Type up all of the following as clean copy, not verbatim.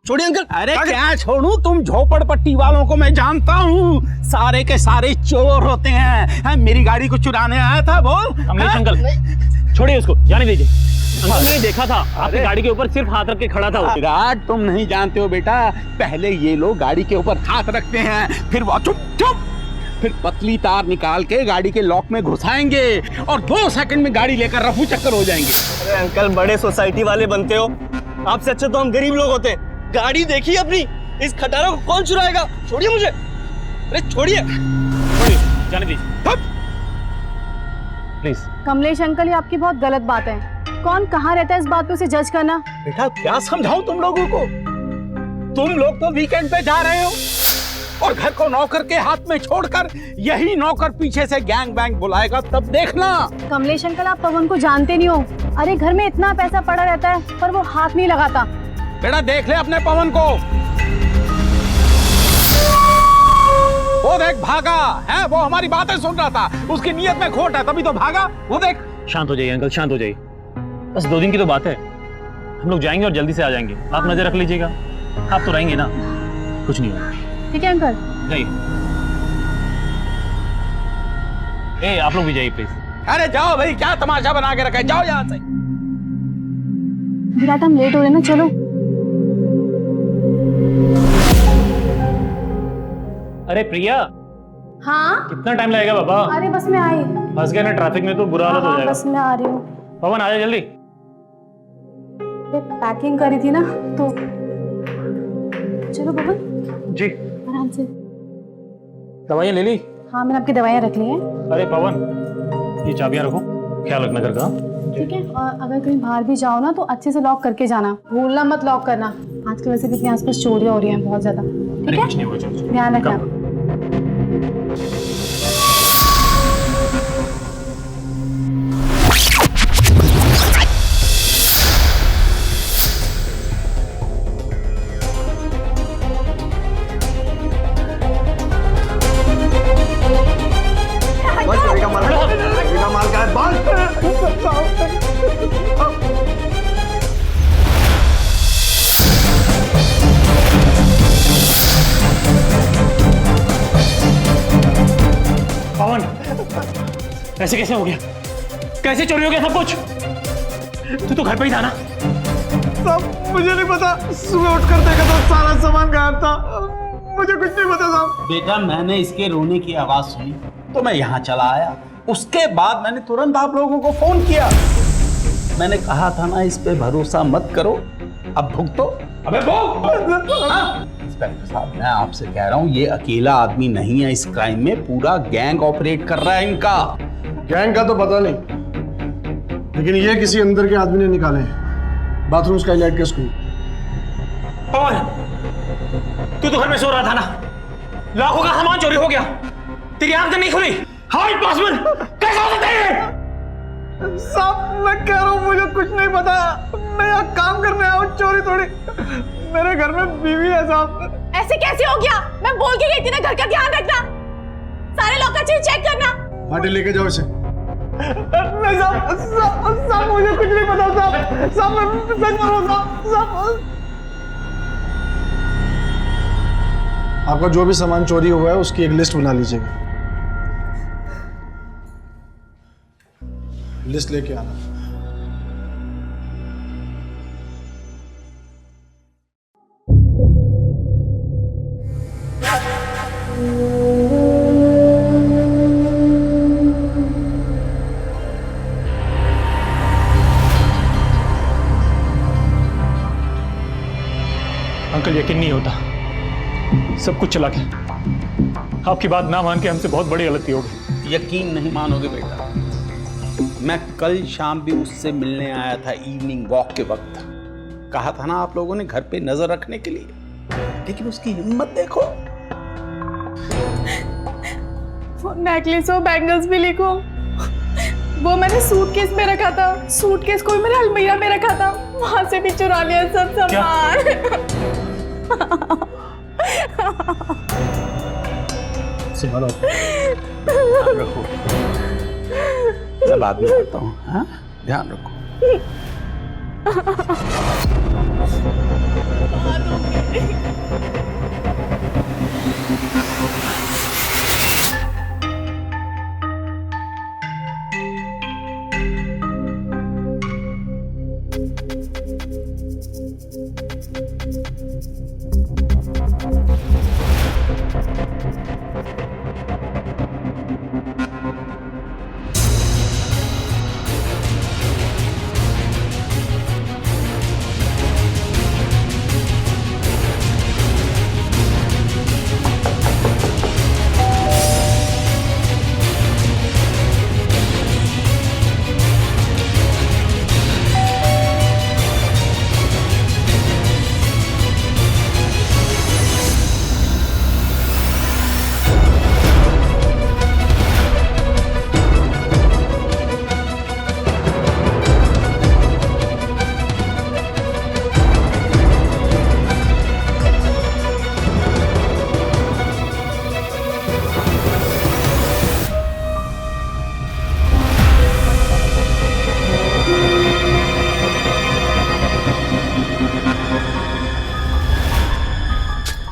छोड़िए अंकल। अरे क्या छोड़ू, तुम झोपड़पट्टी वालों को मैं जानता हूँ, सारे के सारे चोर होते हैं। मेरी गाड़ी को चुराने आया था बोल। कमलेश अंकल छोड़िए उसको, जाने दीजिए। अंकल मैंने देखा था आपकी गाड़ी के ऊपर सिर्फ हाथ रख के खड़ा था वो। विराट तुम नहीं जानते हो बेटा, पहले ये लोग गाड़ी के ऊपर हाथ रखते हैं, फिर वो चुप चुप फिर पतली तार निकाल के गाड़ी के लॉक में घुसाएंगे और 2 सेकंड में गाड़ी लेकर रफू चक्कर हो जाएंगे। अरे अंकल बड़े सोसाइटी वाले बनते हो, आपसे अच्छे तो हम गरीब लोग होते। गाड़ी देखिए अपनी, इस खटारा को कौन चुराएगा? छोड़िए मुझे, अरे छोड़िए। जाने दीजिए प्लीज। कमलेश अंकल, ये आपकी बहुत गलत बात है। कौन कहाँ रहता है इस बात पे उसे जज करना। बेटा क्या समझाऊं तुम लोगों को, तुम लोग तो वीकेंड पे जा रहे हो और घर को नौकर के हाथ में छोड़कर यही नौकर पीछे से गैंग बैंग बुलाएगा, तब देखना। कमलेश अंकल, आप पवन को जानते नहीं हो। अरे घर में इतना पैसा पड़ा रहता है पर वो हाथ नहीं लगाता। बेटा देख ले अपने पवन को, वो देख भागा है, वो हमारी बातें सुन रहा था, उसकी नीयत में खोट है तभी तो भागा। वो देख। शांत हो जाइए अंकल, शांत हो जाइए, बस 2 दिन की तो बात है, हम लोग जाएंगे और जल्दी से आ जाएंगे। आप नजर रख लीजिएगा, आप तो रहेंगे ना, कुछ नहीं होगा। ठीक है अंकल, जाइए। ए आप लोग भी जाइए प्लीज। अरे जाओ भाई, क्या तमाशा बना के रखा है, जाओ यहाँ से। विराट हम लेट हो रहे ना, चलो। अरे प्रिया, हाँ कितना टाइम लगेगा बाबा? अरे बस मैं आई। फंस गए ना ट्रैफिक में तो बुरा हालत हो जाएगा। बस मैं आ रही हूँ। पवन आ जा जल्दी। पैकिंग करी थी ना तो चलो पवन जी। आराम से। दवाइयाँ ले ली? हाँ मैंने आपकी दवाइयाँ रख ली हैं। अरे पवन, ये चाबियाँ रखो, ख्याल रखना घर का। ठीक है, और अगर कहीं बाहर भी जाओ ना तो अच्छे से लॉक करके जाना, भूलना मत लॉक करना। आजकल वैसे भी इतनी आसपास चोरियां हो रही हैं बहुत ज्यादा। ठीक है, कुछ नहीं होगा, चलो ध्यान रखना। बस चोरी का माल का है, बाल। पवन, ऐसे कैसे हो गया? कैसे चोरी हो गया सब कुछ? तू तो घर पे ही था ना? साहब मुझे नहीं पता, सुबह उठकर देखा तो सारा सामान गायब था, मुझे कुछ नहीं पता साहब। बेटा मैंने इसके रोने की आवाज सुनी तो मैं यहाँ चला आया, उसके बाद मैंने तुरंत आप लोगों को फोन किया। मैंने कहा था ना इस पे भरोसा मत करो, अब भुगतो। अबे इंस्पेक्टर साहब मैं आपसे कह रहा हूँ, ये अकेला आदमी नहीं है इस क्राइम में, पूरा गैंग ऑपरेट कर रहा है इनका। गैंग का तो पता नहीं, लेकिन ये किसी अंदर के आदमी ने निकाले हैं, बाथरूम स्काईलाइट के स्कूल। पवन, तू तो घर में सो रहा था ना, लाखों का सामान चोरी हो गया, तेरी आंख नहीं खुली? How it possible? कैसे हो सकता है? साहब मैं कह रहा हूँ मुझे कुछ नहीं पता, मैं यहाँ काम करने आया हूँ, चोरी थोड़ी। मेरे घर में बीवी है साहब। ऐसे कैसे हो गया? मैं बोल के गई थी ना घर का ध्यान रखना, सारे लॉकर चेक करना। पार्टी लेके जाओ इसे। नहीं साहब, साहब मुझे कुछ नहीं पता साहब, साहब मैं सच बोल रहा हूँ साहब। आपका जो भी सामान चोरी हुआ है उसकी एक लिस्ट बना लीजिएगा, लिस्ट लेके आना। अंकल यकीन नहीं होता, सब कुछ चला गया। आपकी बात ना मान के हमसे बहुत बड़ी गलती हो गई। यकीन नहीं मानोगे बेटा, मैं कल शाम भी उससे मिलने आया था इवनिंग वॉक के वक्त। कहा था ना आप लोगों ने घर पे नजर रखने के लिए, लेकिन उसकी हिम्मत देखो। नेकलेस और बैंगल्स भी लिखो, वो मैंने सूटकेस में रखा था, सूटकेस को भी मैंने अलमीरा में रखा था, वहां से भी चुरा लिया सब सामान। संभालो। ध्यान रखो, मैं बाद में आता हूँ। हाँ ध्यान रखो।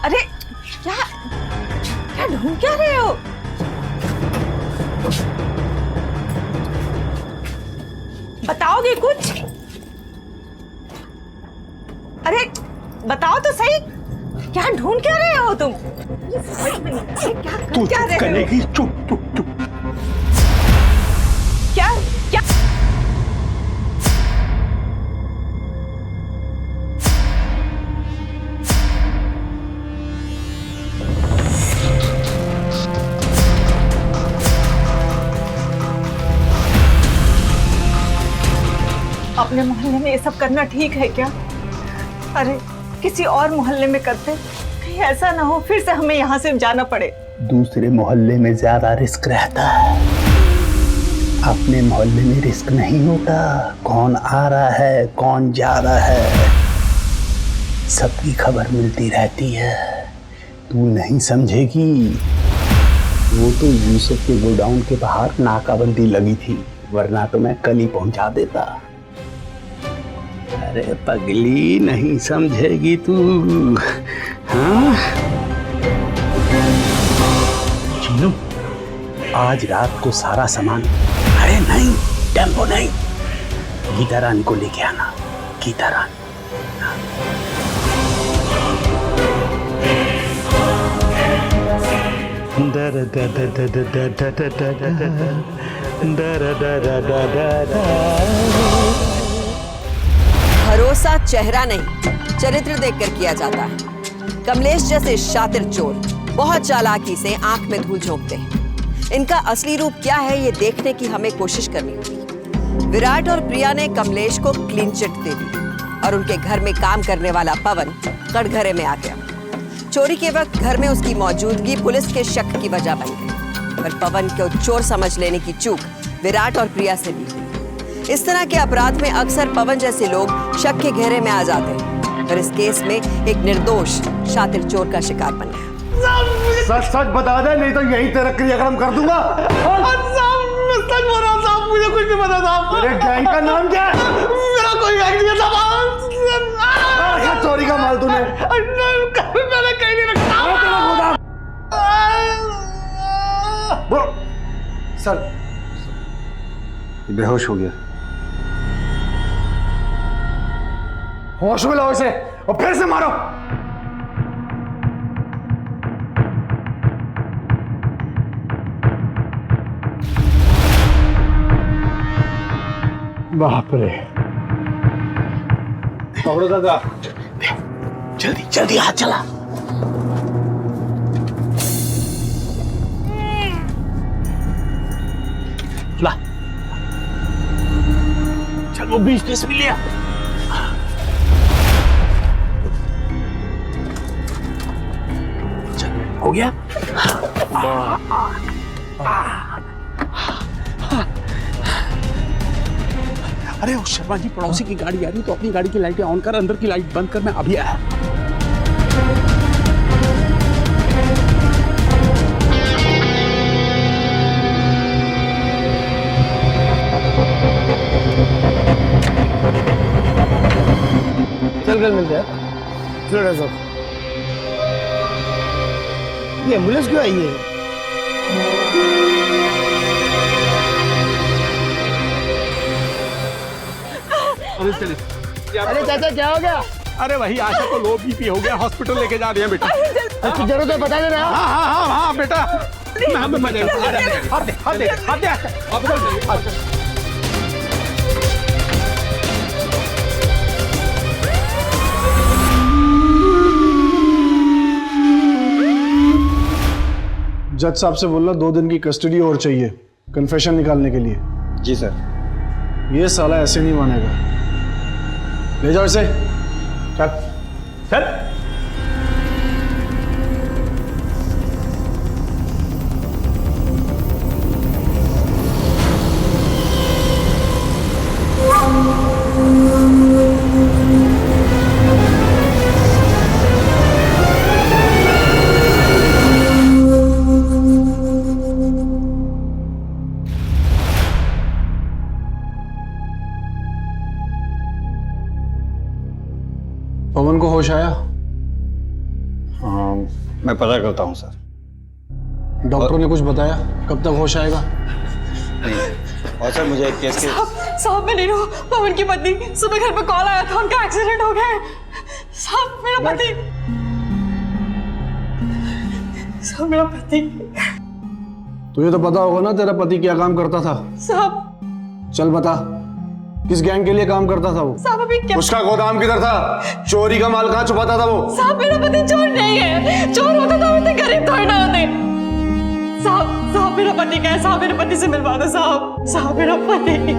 अरे क्या क्या ढूंढ क्या रहे हो? बताओगे कुछ? अरे बताओ तो सही, क्या ढूंढ क्या रहे हो तुम? समझ में नहीं आ रहा, क्या कर क्या रहे हो? करेगी चुप चुप चुप। क्या क्या अपने मोहल्ले में ये सब करना ठीक है क्या? अरे किसी और मोहल्ले में करते, कहीं ऐसा ना हो फिर से हमें यहाँ से जाना पड़े। दूसरे मोहल्ले में ज्यादा रिस्क रहता है, अपने मोहल्ले में रिस्क नहीं होता। कौन आ रहा है कौन जा रहा है सबकी खबर मिलती रहती है। तू नहीं समझेगी। वो तो यूसुफ के गोडाउन के बाहर नाकाबंदी लगी थी, वरना तो मैं कल ही पहुंचा देता। अरे पगली नहीं समझेगी तू। हाँ चीनू, आज रात को सारा सामान, अरे नहीं टेम्पो नहीं, गीता रानी को लेके आना। गीता रानी भरोसा चेहरा नहीं चरित्र देखकर किया जाता है। कमलेश जैसे शातिर चोर बहुत चालाकी से आंख में धूल झोंकते हैं। इनका असली रूप क्या है ये देखने की हमें कोशिश करनी होगी। विराट और प्रिया ने कमलेश को क्लीन चिट दे दी और उनके घर में काम करने वाला पवन कटघरे में आ गया। चोरी के वक्त घर में उसकी मौजूदगी पुलिस के शक की वजह बन गई, पर पवन को चोर समझ लेने की चूक विराट और प्रिया से भी हुई। इस तरह के अपराध में अक्सर पवन जैसे लोग शक के घेरे में आ जाते हैं, पर इस केस में एक निर्दोष शातिर चोर का शिकार बन गया। सच सच बता दे, नहीं तो यही तेरा क्रियाक्रम कर दूंगा। सच बोल रहा हूँ साहब, मुझे कुछ नहीं पता साहब। तेरे गैंग का नाम क्या है? मेरा कोई गैंग नहीं है साहब। क्या चोरी का माल तूने? मैंने कहीं नहीं रखा। सर बेहोश हो गया। होश में लाओ इसे और फिर से मारो। बाप रे, पकड़ो दादा। जल्दी जल्दी हाथ चला। ला चल, वो 20 भी लिया। चल हो गया। अरे उस शर्मा जी, पड़ोसी की गाड़ी आ रही तो अपनी गाड़ी की लाइटें ऑन कर, अंदर की लाइट बंद कर, मैं अभी आया। चल कल मिलते हैं। चलो साहब, ये एम्बुलेंस क्यों आई है? अरे चाचा क्या हो गया? अरे वही आशा को लो बीपी हो गया, हॉस्पिटल लेके जा रहे हैं बेटा। कुछ जरूरत है बता देना। हाँ बेटा। हाथ दे। जज साहब से बोलना 2 दिन की कस्टडी और चाहिए कन्फेशन निकालने के लिए। जी सर। ये साला ऐसे नहीं मानेगा, ले जाओ इसे। चल चल। पवन को होश आया? मैं पता करता हूँ सर। डॉक्टर ने कुछ बताया कब तक होश आएगा? और सर मुझे एक केस के साहब मैं नहीं हूँ, पवन की पत्नी। सुबह घर पे कॉल आया था, उनका एक्सीडेंट हो गया है। साहब मेरा पति, साहब मेरा पति। तुझे तो पता होगा ना तेरा पति क्या काम करता था? साहब चल बता, किस गैंग के लिए काम करता था वो? साहब अभी क्या? उसका गोदाम किधर था? चोरी का माल कहाँ छुपाता था वो? साहब मेरा पति चोर नहीं है, चोर होता तो इतने गरीब थोड़ी ना होते। साहब मेरा पति क्या है? साहब मेरे पति से मिलवा दो साहब। साहब मेरा पति।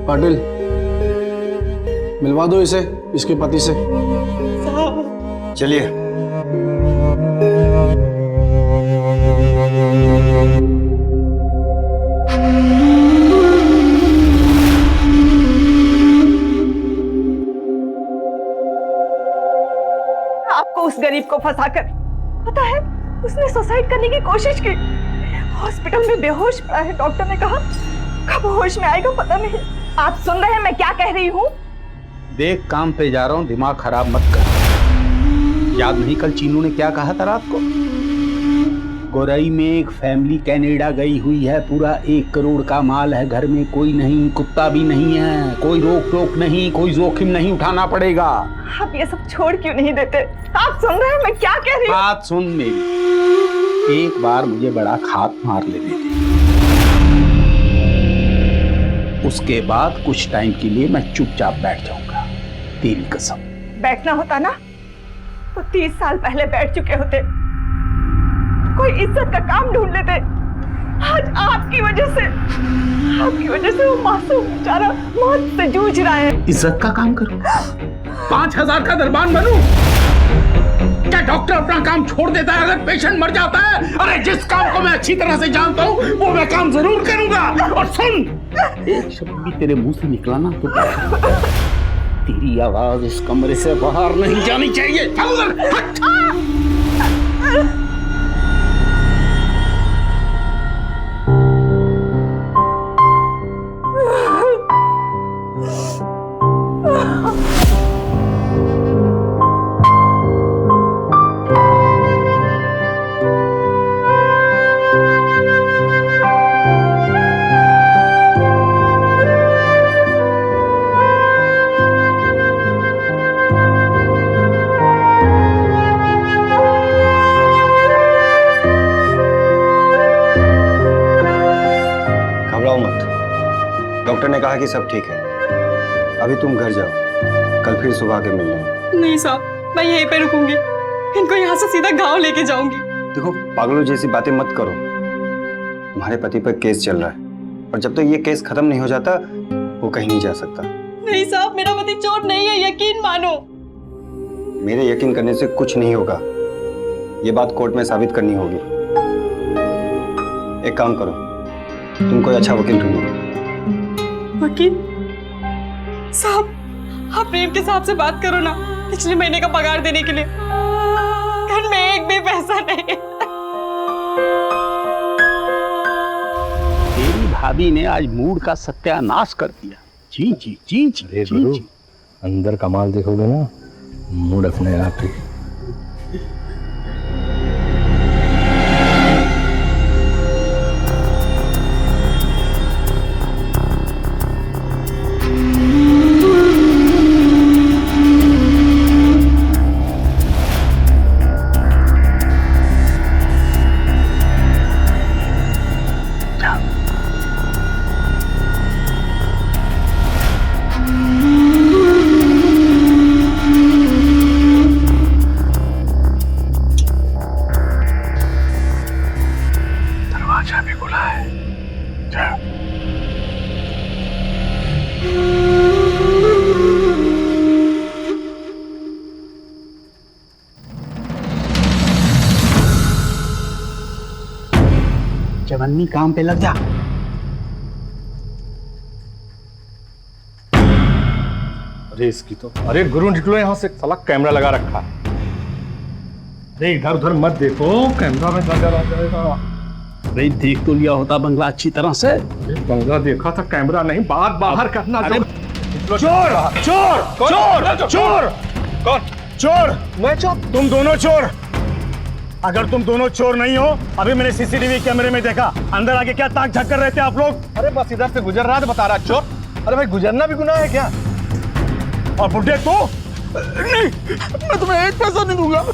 पाटिल मिलवा दो इसे इसके पति से। साहब चलिए। आपको उस गरीब को फंसाकर, पता है उसने सुसाइड करने की कोशिश की। हॉस्पिटल में बेहोश पड़ा है, डॉक्टर ने कहा कब होश में आएगा पता नहीं। आप सुन रहे हैं मैं क्या कह रही हूँ? देख काम पे जा रहा हूँ, दिमाग खराब मत कर। याद नहीं कल चीनू ने क्या कहा था रात को? गोरई में एक फैमिली कनाडा गई हुई है, पूरा 1 करोड़ का माल है, घर में कोई नहीं, कुत्ता भी नहीं है, कोई रोक टोक नहीं, कोई जोखिम नहीं उठाना पड़ेगा। आप ये सब छोड़ क्यों नहीं देते? आप सुन रहे हैं मैं क्या कह रही हूँ? बात सुन मेरी, एक बार मुझे बड़ा खात मार लेने दे, उसके बाद कुछ टाइम के लिए मैं चुपचाप बैठ जाऊंगा, तेरी कसम। बैठना होता ना तो 30 साल पहले बैठ चुके होते, कोई इज्जत का काम ढूंढ लेते। आज आपकी वजह से वो मासूम बेचारा मौत से जूझ रहा है। इज्जत का काम करूं? 5000 का दरबान बनूं? क्या डॉक्टर अपना काम छोड़ देता है अगर पेशेंट मर जाता है? अरे जिस काम को मैं अच्छी तरह से जानता हूं वो मैं काम जरूर करूंगा। और सुन, एक शब्द भी तेरे मुंह से निकला ना तो तेरी आवाज इस कमरे से बाहर नहीं जानी चाहिए। चल उधर, हट। डॉक्टर ने कहा कि सब ठीक है, अभी तुम घर जाओ, कल फिर सुबह के मिल लेंगे। नहीं साहब मैं यहीं पे रुकूंगी, इनको यहाँ से सीधा गांव लेके जाऊंगी। देखो पागलों जैसी बातें मत करो, तुम्हारे पति पर केस चल रहा है और जब तक ये केस खत्म नहीं हो जाता वो कहीं नहीं जा सकता। नहीं साहब मेरा पति चोर नहीं है, यकीन मानो। मेरे यकीन करने से कुछ नहीं होगा, ये बात कोर्ट में साबित करनी होगी। एक काम करो, तुम कोई अच्छा वकील ढूंढो। वकील साहब आप प्रेम के साहब से बात करो ना, पिछले महीने का पगार देने के लिए। घर में एक भी पैसा नहीं है। तेरी भाभी ने आज मूड का सत्यानाश कर दिया। जी जी जी जी जी। अंदर कमाल देखोगे ना, मूड अपने आप ही। चवन्नी काम पे लग जा। अरे इसकी तो, अरे गुरु निकलो यहाँ से, साला कैमरा लगा रखा है। अरे इधर उधर मत देखो, कैमरा में नजर आ जाएगा। भाई देख तो लिया होता बंगला अच्छी तरह से। बंगला देखा था, कैमरा नहीं। बात बाहर करना। अरे चोर चोर चोर चोर। कौन चोर? मैं चोर? तुम दोनों चोर। अगर तुम दोनों चोर नहीं हो, अभी मैंने सीसीटीवी कैमरे में देखा, अंदर आके क्या ताक झाक कर रहे थे आप लोग? अरे बस इधर से गुजर रहा था, बता रहा चोर। अरे भाई गुजरना भी गुनाह है क्या? और बुढ़े तो नहीं, मैं तुम्हें एक पैसा नहीं दूंगा।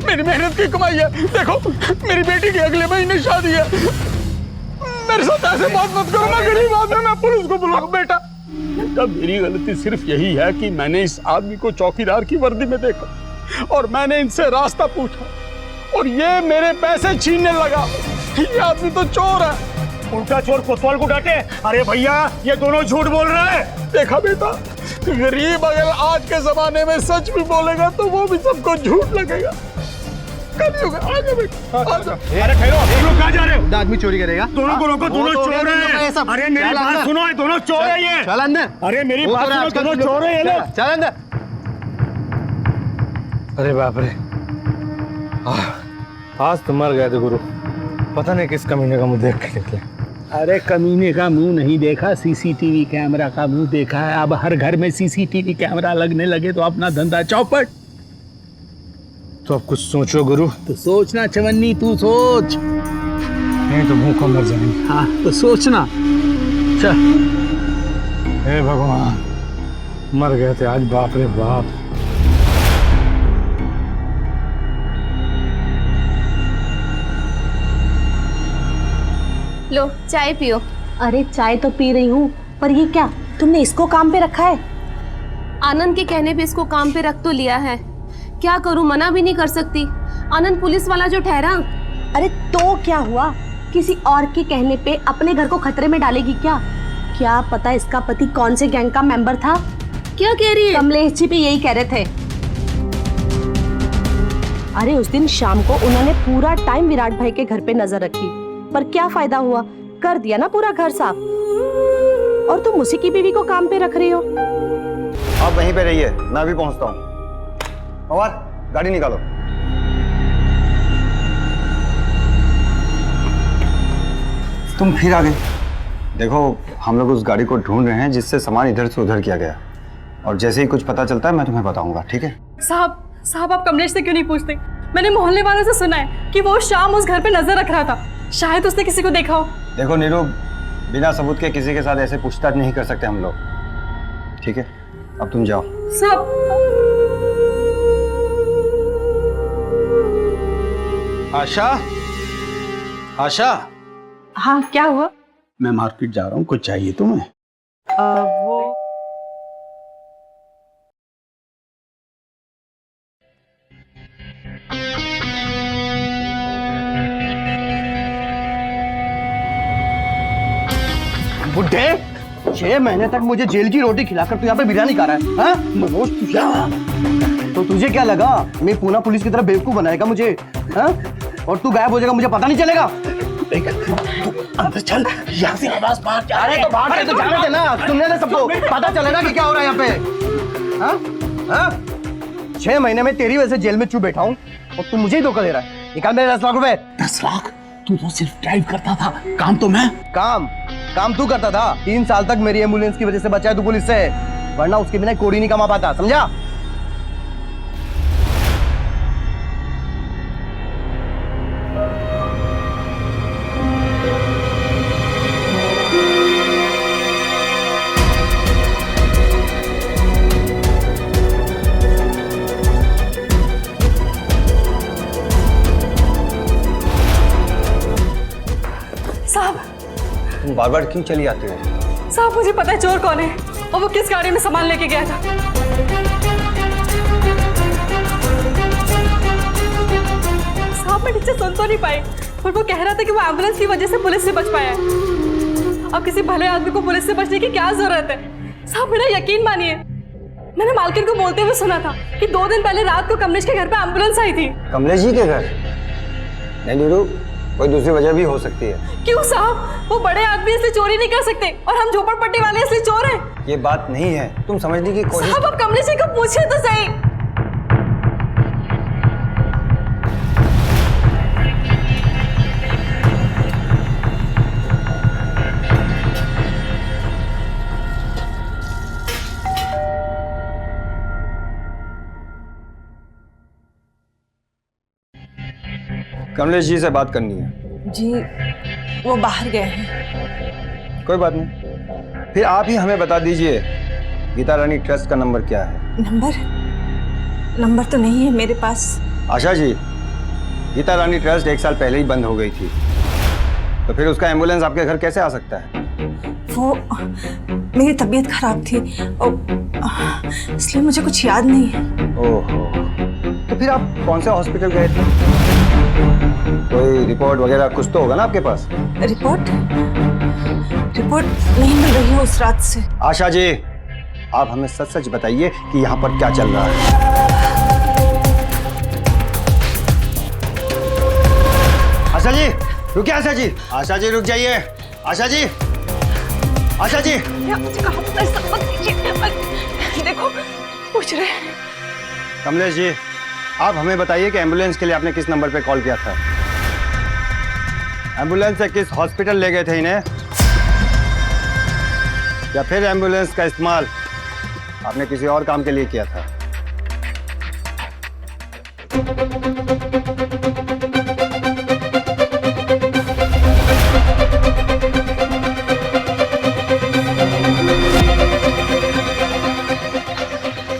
मेरी मेहनत की कमाई है। देखो मेरी बेटी की अगले महीने शादी है। मेरे साथ ऐसे बात मत करो, मैं गरीब आदमी, मैं पुलिस को बुलाऊं। बेटा मेरी गलती सिर्फ यही है कि मैंने इस आदमी को चौकीदार की वर्दी में देखा और मैंने इनसे रास्ता पूछा और ये मेरे पैसे छीनने लगा। ये आदमी तो चोर है। उल्टा चोर कोतवाल को डांटे। अरे भैया ये दोनों झूठ बोल रहे हैं। देखा बेटा, गरीब अगर आज के जमाने में सच भी बोलेगा तो वो भी सबको झूठ लगेगा। आगे बेटा, अरे ठहरो, लोग कहाँ जा रहे हो? आदमी चोरी करेगा। दोनों को रोको, दोनों चोर हैं। अरे मेरी बात सुनो, ये दोनों चोर है। ये चल अंदर। अरे मेरी बात सुनो, दोनों चोर है ये लोग। चल अंदर। अरे बाप रे, आज तो मर गए थे गुरु। पता नहीं किस कमीने का मुंह देख के निकले। अरे कमीने का मुंह नहीं देखा, सीसीटीवी कैमरा का मुंह देखा है। अब हर घर में सीसीटीवी कैमरा लगने लगे तो अपना धंधा चौपट। तो अब कुछ सोचो गुरु। तो सोचना चवन्नी, तू सोच। नहीं तो भूखों मर जाएंगे। हाँ तो सोचना। चल। हे भगवान, मर गए थे आज, बाप रे बाप। लो चाय पियो। अरे चाय तो पी रही हूँ, पर ये क्या, तुमने इसको काम पे रखा है? आनंद के कहने पे इसको काम पे रख तो लिया है, क्या करूँ, मना भी नहीं कर सकती। आनंद पुलिस वाला जो ठहरा। अरे तो क्या हुआ, किसी और के कहने पे अपने घर को खतरे में डालेगी क्या? क्या पता इसका पति कौन से गैंग का मेंबर था। क्या कह रही है? कमलेश जी भी यही कह रहे थे। अरे उस दिन शाम को उन्होंने पूरा टाइम विराट भाई के घर पे नजर रखी, पर क्या फायदा हुआ, कर दिया ना पूरा घर साफ। और तुम उसी की बीवी को काम पे रख रही हो। आप वहीं पे रहिए, मैं भी पहुंचता हूँ। और गाड़ी निकालो। तुम फिर आ गए। देखो हम लोग उस गाड़ी को ढूंढ रहे हैं जिससे सामान इधर से उधर किया गया, और जैसे ही कुछ पता चलता है मैं तुम्हें बताऊंगा, ठीक है? साहब आप कमलेश से क्यों नहीं पूछते? मैंने मोहल्ले वालों से सुना है कि वो शाम उस घर पे नजर रख रहा था, शायद उसने किसी को देखा हो। देखो नीरू, बिना सबूत के किसी के साथ ऐसे पूछताछ नहीं कर सकते हम लोग, ठीक है? अब तुम जाओ। साहब आशा, आशा। हाँ क्या हुआ? मैं मार्केट जा रहा हूँ, कुछ चाहिए तुम्हें? वो बुड्ढे, 6 महीने तक मुझे जेल की रोटी खिलाकर तू यहाँ पे बिरयानी खा रहा है? हाँ? मनोज तू क्या? तो तुझे क्या लगा मैं पूना पुलिस की तरह बेवकूफ बनाएगा मुझे? हाँ? और तू गायब हो जाएगा, मुझे पता नहीं चलेगा? अंदर चल, यहाँ से आवाज बाहर जा अरे तो बाहर तो जाने देना, सुनने दे सबको, पता चलेगा कि क्या हो रहा है यहाँ पे। हाँ? हाँ? 6 महीने में तेरी वजह से जेल में चुप बैठा हूँ और तू मुझे ही धोखा दे रहा है। निकाल मेरे 10 लाख रुपए। 10 लाख? तू तो सिर्फ ड्राइव करता था, काम तो मैं। काम तू करता था। 3 साल तक मेरी एम्बुलेंस की वजह से बचा है तू पुलिस से, वरना उसके बिना कोड़ी नहीं कमा पाता, समझा? तुम बार बार क्यों चली आते हो? साहब मुझे पता है चोर कौन है और वो किस गाड़ी में सामान लेके गया था। साहब मैं ठीक से सुन तो नहीं पाई, पर वो कह रहा था कि वो एम्बुलेंस की वजह से पुलिस से बच पाया है। अब किसी भले आदमी को पुलिस से बचने की क्या जरूरत है? साहब मेरा यकीन मानिए, मैंने मालकिन को बोलते हुए सुना था कि 2 दिन पहले रात को कमलेश के घर पे एम्बुलेंस आई थी। कमलेश जी के घर? नहीं नीरू, कोई दूसरी वजह भी हो सकती है। क्यों साहब, वो बड़े आदमी इसलिए चोरी नहीं कर सकते और हम झोपड़पट्टी वाले इसलिए चोर हैं? ये बात नहीं है, तुम समझने की कोशिश। साहब अब कमलेश जी को पूछिए तो सही। कमलेश जी से बात करनी है। जी वो बाहर गए हैं। कोई बात नहीं, फिर आप ही हमें बता दीजिए गीता रानी ट्रस्ट का नंबर क्या है? नंबर तो नहीं है मेरे पास। आशा जी, गीता रानी ट्रस्ट 1 साल पहले ही बंद हो गई थी, तो फिर उसका एम्बुलेंस आपके घर कैसे आ सकता है? वो मेरी तबीयत खराब थी और इसलिए मुझे कुछ याद नहीं है। ओहो, तो फिर आप कौन से हॉस्पिटल गए थे? कोई रिपोर्ट वगैरह कुछ तो होगा ना आपके पास? रिपोर्ट नहीं मिल रही है उस रात से। आशा जी, आप हमें सच सच बताइए कि यहाँ पर क्या चल रहा है। आशा जी रुकिए, आशा जी, आशा जी रुक जाइए। आशा जी, आशा जी, देखो पूछ रहे हैं। कमलेश जी, आप हमें बताइए कि एम्बुलेंस के लिए आपने किस नंबर पे कॉल किया था? एम्बुलेंस से किस हॉस्पिटल ले गए थे इन्हें, या फिर एम्बुलेंस का इस्तेमाल आपने किसी और काम के लिए किया था?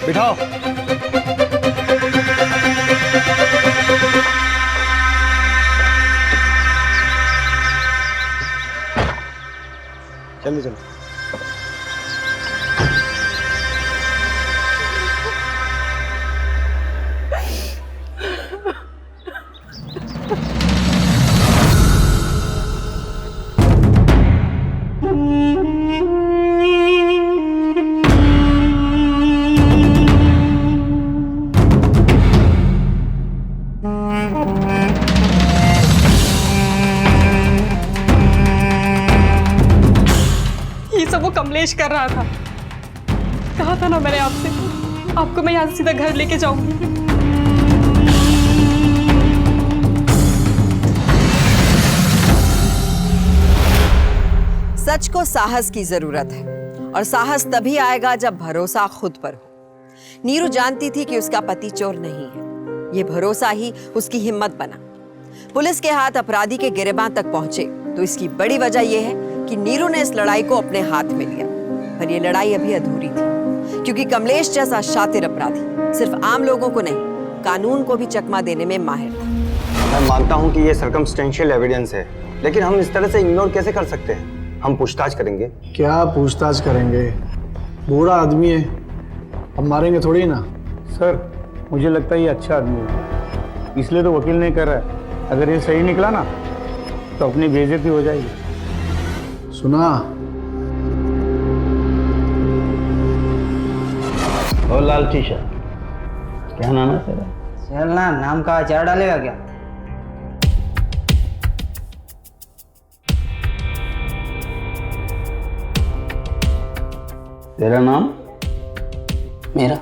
बिठाओ। जल्दी चलो। ये सब वो कमलेश कर रहा था। कहा था ना मैंने आपसे, आपको मैं यहाँ से सीधा घर लेके जाऊंगी। सच को साहस की जरूरत है और साहस तभी आएगा जब भरोसा खुद पर हो। नीरू जानती थी कि उसका पति चोर नहीं है। ये भरोसा ही उसकी हिम्मत बना। पुलिस के हाथ अपराधी के गिरेबान तक पहुंचे तो इसकी बड़ी वजह यह है कि नीरू ने इस लड़ाई को अपने हाथ में लिया। पर यह लड़ाई अभी अधूरी थी, क्योंकि कमलेश जैसा शातिर अपराधी सिर्फ आम लोगों को नहीं, कानून को भी चकमा देने में माहिर था। मैं मानता हूं कि ये सर्कमस्टेंशियल एविडेंस है, लेकिन हम इस तरह से इग्नोर कैसे कर सकते हैं? हम पूछताछ करेंगे। क्या पूछताछ करेंगे? बूढ़ा आदमी है, अब मारेंगे थोड़ी ना। सर मुझे लगता है ये अच्छा आदमी है, इसलिए तो वकील नहीं कर रहा है। अगर ये सही निकला ना तो अपनी बेइज्जती हो जाएगी। सुना? और लाल शीशा, क्या नाम है तेरा? चलना नाम का अचार डालेगा क्या? तेरा नाम? मेरा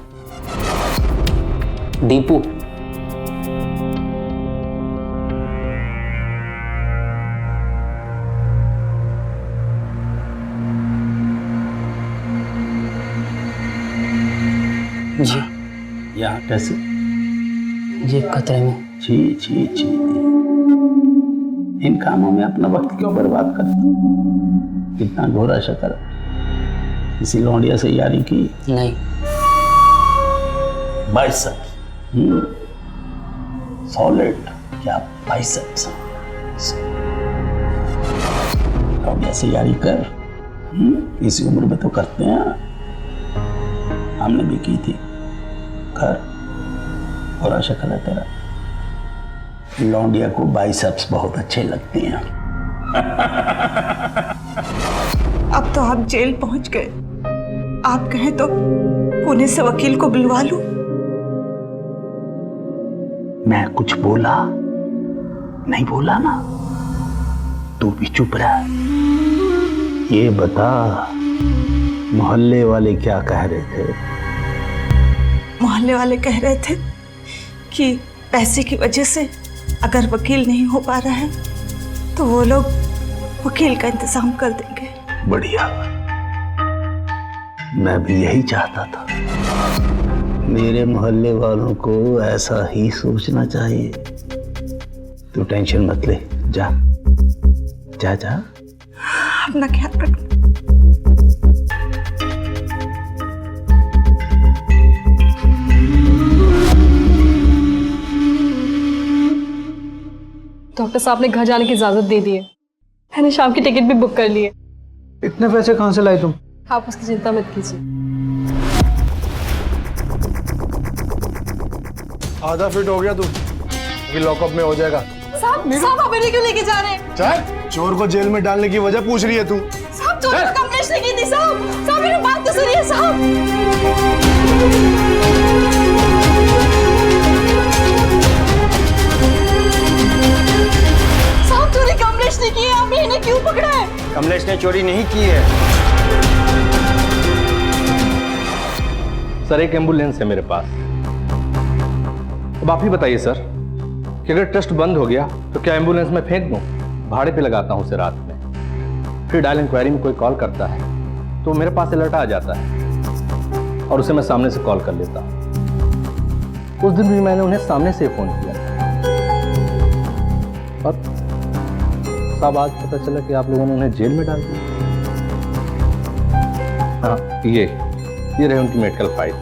दीपू। जी। यहाँ कैसे? जी खतरे में। छी छी छी, इन कामों में अपना वक्त क्यों बर्बाद करते? कितना घोरा शक्ल। किसी लौंडिया से यारी की? नहीं। बाइसेप्स, सॉलिड, क्या बाइसेप्स। लौंडिया से यारी कर, इसी उम्र में तो करते हैं। हमने भी की थी। कर, घोरा शक्ल है तेरा। लौंडिया को बाइसेप्स बहुत अच्छे लगते हैं। अब तो आप जेल पहुंच गए। आप कहें तो पुणे से वकील को बुलवा लूं? मैं कुछ बोला नहीं, बोला ना? तू भी चुप रह। ये बता, मोहल्ले वाले क्या कह रहे थे? मोहल्ले वाले कह रहे थे कि पैसे की वजह से अगर वकील नहीं हो पा रहा है तो वो लोग वकील का इंतजाम कर देंगे। बढ़िया, मैं भी यही चाहता था। मेरे मोहल्ले वालों को ऐसा ही सोचना चाहिए। तू टेंशन मत ले, जा जा जा। अपना ख्याल रखना। डॉक्टर साहब ने घर जाने की इजाजत दे दी है। मैंने शाम की टिकट भी बुक कर ली है। इतने पैसे कहाँ से लाई तुम? आप उसकी चिंता मत कीजिए। आधा फिट हो गया तू, अभी लॉकअप में हो जाएगा। साहब आप इन्हें क्यों लेके जा रहे हैं? चल, चोर को जेल में डालने की वजह पूछ रही है तू? साहब चोरी को कंप्लेंट नहीं की थी साहब मेरी बात तो सुनिए साहब। साहब चोरी कमलेश ने की है, आपने इन्हें क्यों पकड़ा है? कमलेश ने चोरी नहीं की है। सर, एक एम्बुलेंस है मेरे पास। अब आप ही बताइए सर कि अगर ट्रस्ट बंद हो गया तो क्या एम्बुलेंस में फेंक दूं? भाड़े पे लगाता हूं उसे रात में, फिर डायल इंक्वायरी में कोई कॉल करता है तो मेरे पास अलर्ट आ जाता है और उसे मैं सामने से कॉल कर लेता हूं। उस दिन भी मैंने उन्हें सामने से फोन किया और साहब आज पता चला कि आप लोगों ने उन्हें जेल में डाल दिया। हाँ, ये रहे उनकी मेडिकल फाइल।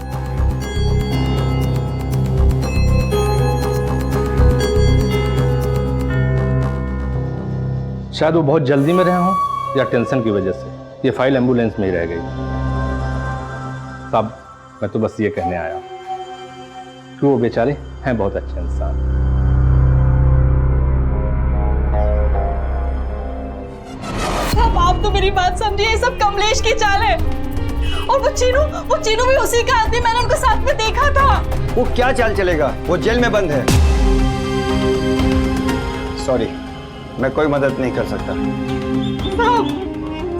शायद वो बहुत जल्दी में रहे हों या टेंशन की वजह से ये फाइल एम्बुलेंस में ही रह गई। साहब, मैं तो बस ये कहने आया कि वो बेचारे हैं बहुत अच्छे इंसान। साहब आप तो मेरी बात समझिए, ये सब कमलेश की चाल है। और वो चीनू भी उसी का आदमी, मैंने उनको साथ में देखा था। वो क्या चाल चलेगा, वो जेल में बंद है। सॉरी, मैं कोई मदद नहीं कर सकता।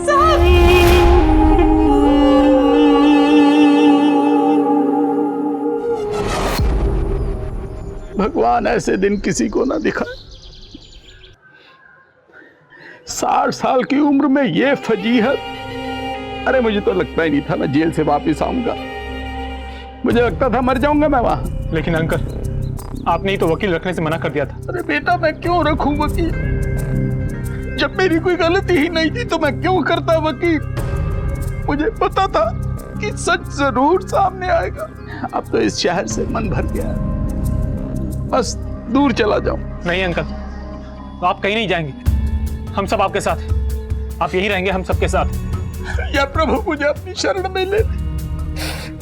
साहब भगवान ऐसे दिन किसी को ना दिखाए। 60 साल की उम्र में ये फजीहत। अरे मुझे तो लगता ही नहीं था मैं जेल से वापस आऊंगा। मुझे लगता था मर जाऊंगा मैं वहां। लेकिन अंकल, आपने ही तो वकील रखने से मना कर दिया था। अरे बेटा, मैं क्यों रखूं वकील? जब मेरी कोई गलती ही नहीं थी तो मैं क्यों करता वकील? मुझे पता था कि सच जरूर सामने आएगा। अब तो इस शहर से मन भर गया है, बस दूर चला जाऊं। नहीं अंकल, तो आप कहीं नहीं जाएंगे, हम सब आपके साथ हैं। आप यहीं रहेंगे हम सबके साथ। या प्रभु, मुझे अपनी शरण में ले,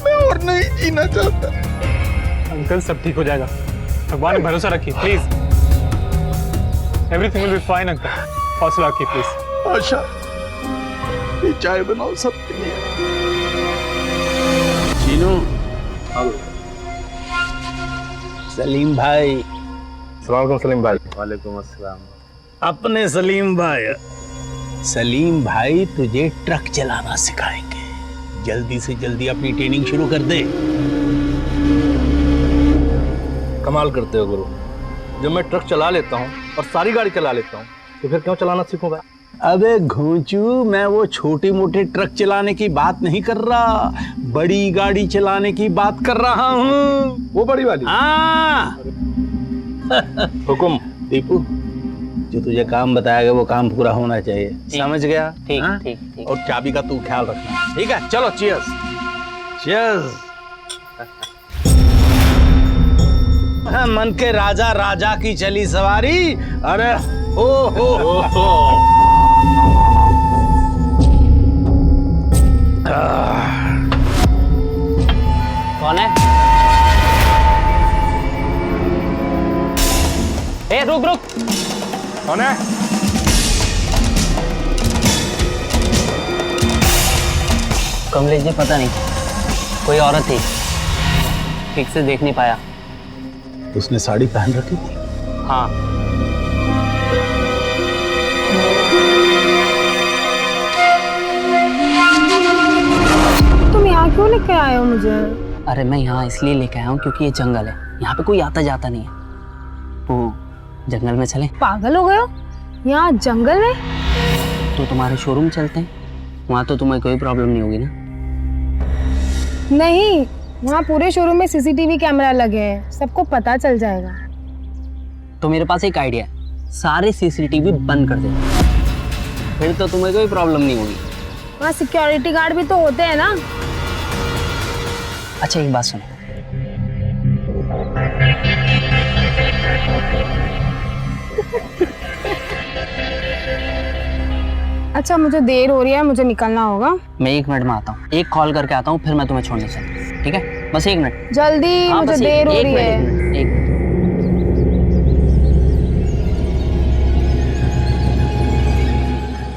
मैं और नहीं जीना चाहता। अंकल, सब ठीक हो जाएगा, भगवान पे भरोसा रखिए please. Everything will be fine uncle, हौसला रखिए प्लीज। आशा, ये चाय बनाओ सबके लिए। चीनू, सलीम भाई। अस्सलाम सलीम भाई। वालेकुम अस्सलाम। अपने सलीम भाई। सलीम भाई तुझे ट्रक चलाना सिखाएंगे, जल्दी से जल्दी अपनी ट्रेनिंग शुरू कर दे। कमाल करते हो गुरु, जब मैं ट्रक चला लेता हूँ और सारी गाड़ी चला लेता हूँ तो फिर क्यों चलाना सीखूं भाई? अबे घोंचू, मैं वो छोटे मोटे ट्रक चलाने की बात नहीं कर रहा, बड़ी गाड़ी चलाने की बात कर रहा हूँ। वो बड़ी वाली? हाँ। हुकुम। दीपू, जो तुझे काम बताया गया वो काम पूरा होना चाहिए, समझ गया? ठीक हाँ? ठीक ठीक। और चाबी का तू ख्याल रखना, ठीक है? चलो, चीयर्स। चीयर्स। मन के राजा राजा की चली सवारी। अरे हो। कौन है? ए रुक। कौन है? कमलेश जी, पता नहीं, कोई औरत थी, ठीक से देख नहीं पाया। उसने साड़ी पहन रखी थी। हाँ। यहाँ क्यों लेके आए हो मुझे? अरे मैं यहाँ इसलिए लेके आया हूँ क्योंकि ये जंगल है, यहाँ पे कोई आता जाता नहीं है। वो जंगल में चले? पागल हो गए हो? यहाँ जंगल में? तो तुम्हारे शोरूम चलते हैं, वहाँ तो तुम्हें कोई प्रॉब्लम नहीं होगी ना? नहीं, वहाँ पूरे शोरूम में सीसीटीवी कैमरा लगे हैं, सबको पता चल जाएगा। तो मेरे पास एक आइडिया है, सारे सीसीटीवी बंद कर दो, फिर तो तुम्हें कोई प्रॉब्लम नहीं होगी। वहाँ सिक्योरिटी गार्ड भी तो होते हैं ना। अच्छा एक बात सुनो, अच्छा मुझे देर हो रही है, मुझे निकलना होगा। मैं 1 मिनट में आता हूँ, एक कॉल करके आता हूँ, फिर मैं तुम्हें छोड़ने चलता हूँ, ठीक है? बस 1 मिनट जल्दी। हाँ, मुझे बस देर हो एक रही मिनट, है। एक मिनट, एक मिनट।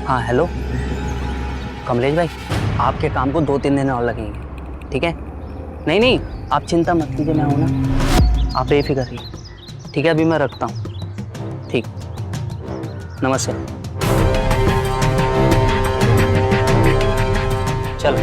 हाँ हेलो कमलेश भाई, आपके काम को 2-3 दिन और लगेंगे, ठीक है? नहीं नहीं आप चिंता मत कीजिए, मैं हूं ना, आप बेफिक्र रहिए, ठीक है? अभी मैं रखता हूँ, ठीक, नमस्ते। चलो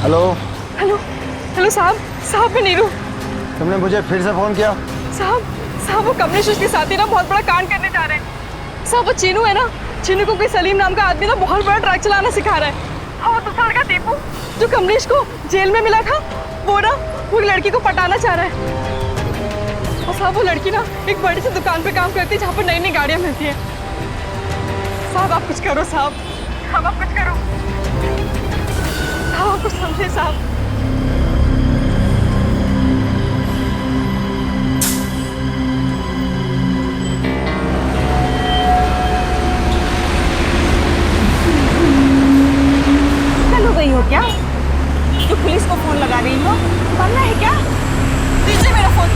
हेलो। हेलो हेलो साहब, साहब मैं नीरू। तुमने मुझे फिर से फोन किया? साहब वो कमलेश उसके साथी ना बहुत बड़ा कांड करने जा रहे हैं। साहब वो चीनू है ना, चीनू को कोई सलीम नाम का आदमी ना बहुत बड़ा ट्रक चलाना सिखा रहा है। और दूसरा लड़का दीपू जो कमलेश को जेल में मिला था, वो लड़की को पटाना चाह रहा है। और साहब वो लड़की ना एक बड़ी सी दुकान पे काम करती है जहाँ पर नई नई गाड़ियाँ मिलती है। साहब आप कुछ करो, साहब आप कुछ करो, साहब कुछ समझे साहब। हो गई हो क्या जो पुलिस को फोन लगा रही हो? मरना है क्या? दीजिए मेरा फोन।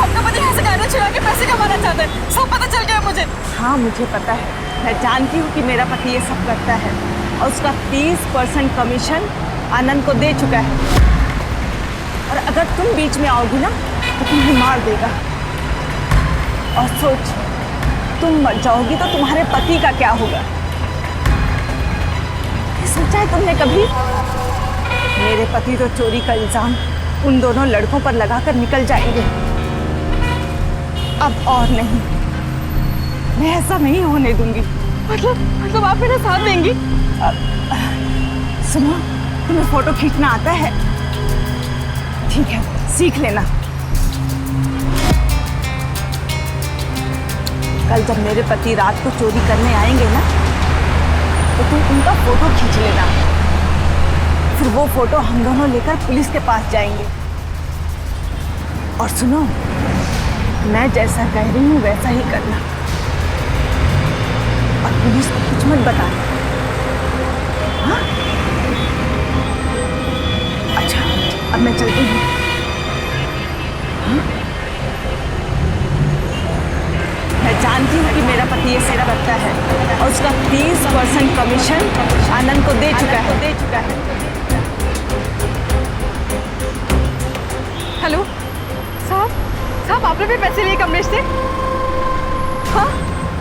आपका पति यहाँ से गाड़ियाँ चुरा के पैसे कमाना चाहता है, सब पता चल गया मुझे। हाँ मुझे पता है, मैं जानती हूँ कि मेरा पति ये सब करता है और उसका 30% कमीशन आनंद को दे चुका है। और अगर तुम बीच में आओगी ना तो तुम्हें मार देगा। और सोच, तुम मर जाओगी तो तुम्हारे पति का क्या होगा? सोचा है तुमने कभी? मेरे पति तो चोरी का इल्जाम उन दोनों लड़कों पर लगाकर निकल जाएंगे। अब और नहीं, मैं ऐसा नहीं होने दूंगी। मतलब आप मेरा साथ देंगी? सुनो, तुम्हें फोटो खींचना आता है? ठीक है, सीख लेना। कल जब मेरे पति रात को चोरी करने आएंगे ना तो तुम उनका फोटो खींच लेना, फिर वो फोटो हम दोनों लेकर पुलिस के पास जाएंगे। और सुनो, मैं जैसा कह रही हूँ वैसा ही करना और पुलिस को कुछ मत बताना। हाँ? अच्छा, अब मैं चलती हूँ। मैं जानती हूँ कि मेरा पति ये सब करता है और उसका 30% कमीशन आनंद को दे चुका है। हेलो साहब, आपने भी पैसे लिए कमलेश से? हाँ,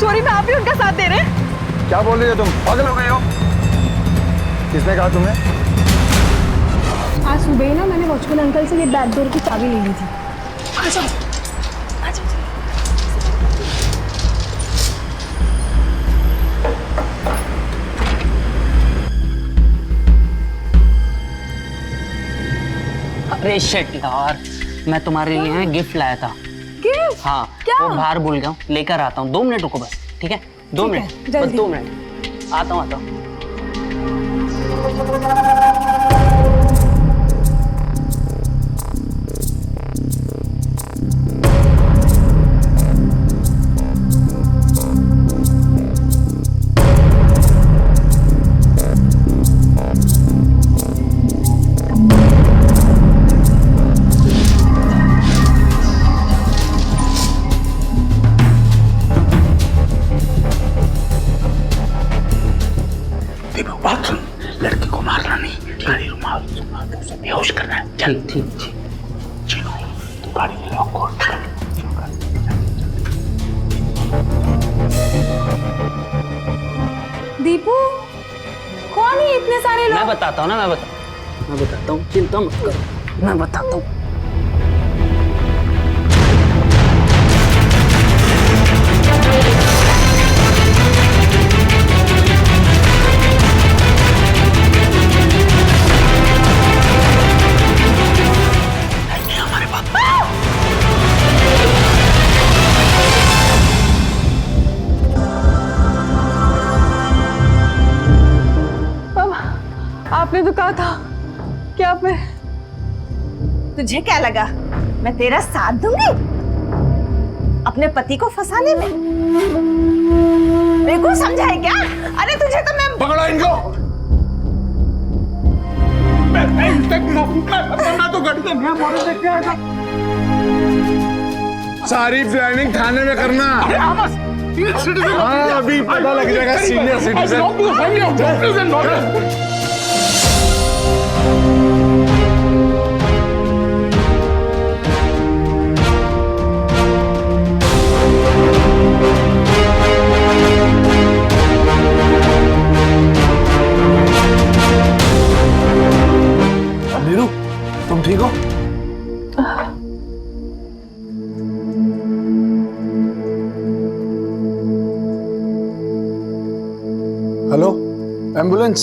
चोरी में आप भी उनका साथ दे रहे हैं? क्या बोल रही हो तुम? पागल हो गई हो? किसने कहा तुम्हें? आज सुबह ना मैंने वॉचमैन अंकल से ये बैक डोर की चाबी ले ली थी। अरे शिट यार, मैं तुम्हारे लिए गिफ्ट लाया था। गिफ्ट? हाँ, क्या? वो बाहर भूल गया हूँ, लेकर आता हूँ। 2 मिनट रुको बस, ठीक है? 2 मिनट, बस 2 मिनट। आता हूँ। बात सुन, लड़की को मारना नहीं, गाड़ी रुमाल से बेहोश करना है। चल ठीक। चलो तो गाड़ी ले लो। दीपू, कौन है इतने सारे लोग? मैं बताता हूँ ना, मैं बताता हूँ, चिंता मत करो, मैं बताता हूँ। आपने तो कहा था कि आप मैं... तुझे क्या लगा मैं तेरा साथ दूंगी अपने पति को फंसाने में? मेरे को समझा है क्या? अरे तुझे तो मैं... पकड़ो इनको। मैं तो गड्ढे में मोड़े देख के आया था। सारी प्लानिंग थाने में करना। हाँ, अभी पता लग जाएगा। Senior citizen. नीरू, तुम ठीक हो? Hello, ambulance.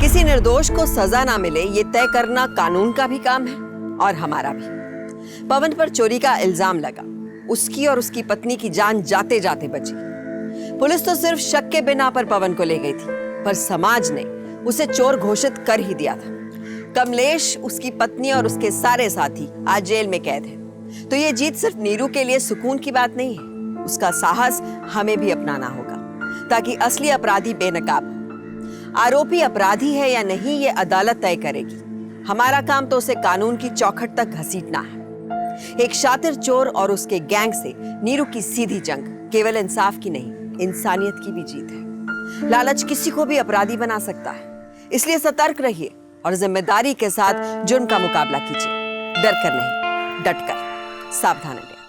किसी निर्दोष को सजा ना मिले ये तय करना कानून का भी काम है और हमारा भी। पवन पर चोरी का इल्जाम लगा, उसकी और उसकी पत्नी की जान जाते जाते बची। पुलिस तो सिर्फ शक के बिना पर पवन को ले गई थी, पर समाज ने उसे चोर घोषित कर ही दिया था। कमलेश, उसकी पत्नी और उसके सारे साथी आज जेल में कैद हैं। तो ये जीत सिर्फ नीरू के लिए सुकून की बात नहीं है, उसका साहस हमें भी अपनाना होगा ताकि असली अपराधी बेनकाब हो। आरोपी अपराधी है या नहीं ये अदालत तय करेगी। हमारा काम तो उसे कानून की चौखट तक घसीटना है। एक शातिर चोर और उसके गैंग से नीरू की सीधी जंग केवल इंसाफ की नहीं, इंसानियत की भी जीत है। लालच किसी को भी अपराधी बना सकता है, इसलिए सतर्क रहिए और जिम्मेदारी के साथ जुर्म का मुकाबला कीजिए। डर कर नहीं, डट कर। सावधान रहिए।